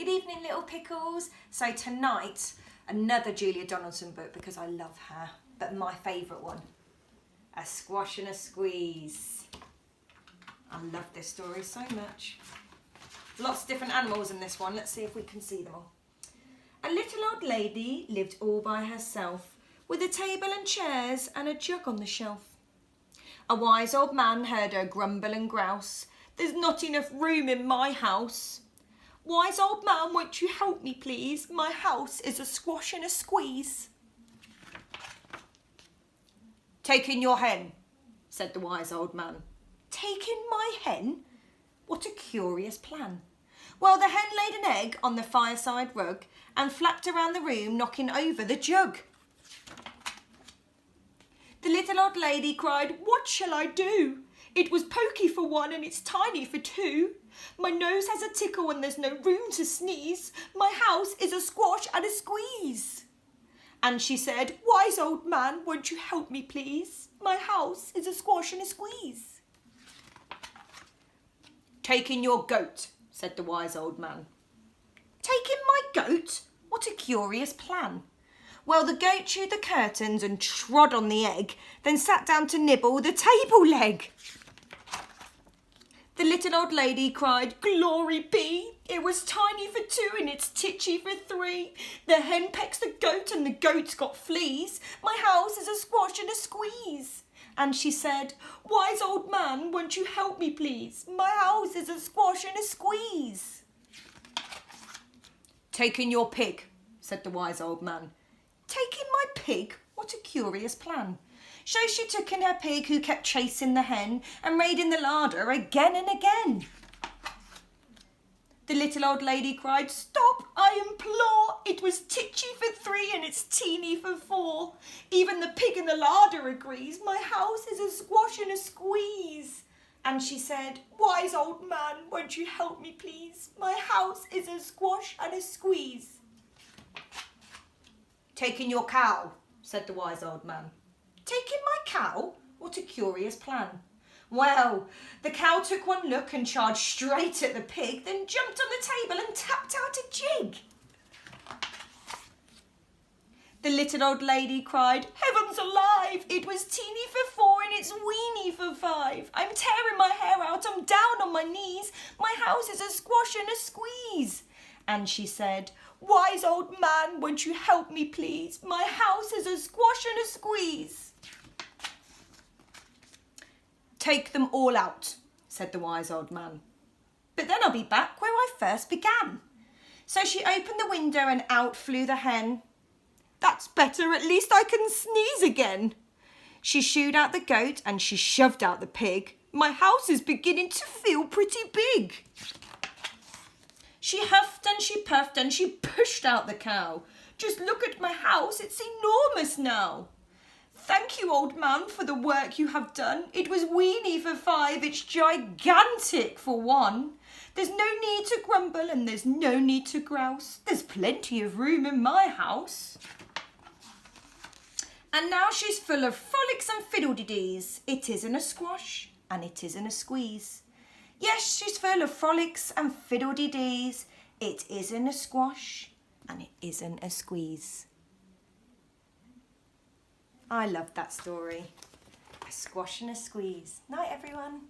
Good evening, little pickles. So tonight, another Julia Donaldson book because I love her, but my favourite one, A Squash and a Squeeze. I love this story so much. Lots of different animals in this one. Let's see if we can see them all. A little old lady lived all by herself, with a table and chairs and a jug on the shelf. A wise old man heard her grumble and grouse. There's not enough room in my house. Wise old man, won't you help me, please? My house is a squash and a squeeze. Take in your hen, said the wise old man. Take in my hen? What a curious plan. Well, the hen laid an egg on the fireside rug and flapped around the room, knocking over the jug. The little old lady cried, what shall I do? It was pokey for one and it's tiny for two. My nose has a tickle and there's no room to sneeze. My house is a squash and a squeeze. And she said, wise old man, won't you help me, please? My house is a squash and a squeeze. Take in your goat, said the wise old man. Take in my goat? What a curious plan. Well, the goat chewed the curtains and trod on the egg, then sat down to nibble the table leg. The little old lady cried, glory be, it was tiny for two and it's titchy for three. The hen pecks the goat and the goat's got fleas. My house is a squash and a squeeze. And she said, wise old man, won't you help me, please? My house is a squash and a squeeze. Take in your pig, said the wise old man. Take in my pig? What a curious plan. So she took in her pig, who kept chasing the hen and raiding the larder again and again. The little old lady cried, stop, I implore. It was titchy for three and it's teeny for four. Even the pig in the larder agrees. My house is a squash and a squeeze. And she said, wise old man, won't you help me, please? My house is a squash and a squeeze. Take in your cow, said the wise old man. Take in my cow? What a curious plan. Well, the cow took one look and charged straight at the pig, then jumped on the table and tapped out a jig. The little old lady cried, heavens alive, it was teeny for four and it's weeny for five. I'm tearing my hair out, I'm down on my knees. My house is a squash and a squeeze. And she said, wise old man, won't you help me, please? My house is a squash and a squeeze. Take them all out, said the wise old man. But then I'll be back where I first began. So she opened the window and out flew the hen. That's better, at least I can sneeze again. She shooed out the goat and she shoved out the pig. My house is beginning to feel pretty big. She huffed and she puffed and she pushed out the cow. Just look at my house, it's enormous now. Thank you, old man, for the work you have done. It was weeny for five, it's gigantic for one. There's no need to grumble and there's no need to grouse. There's plenty of room in my house. And now she's full of frolics and fiddle-de-dees. It isn't a squash and it isn't a squeeze. Yes, she's full of frolics and fiddle-de-dees. It isn't a squash and it isn't a squeeze. I love that story. A squash and a squeeze. Night, everyone.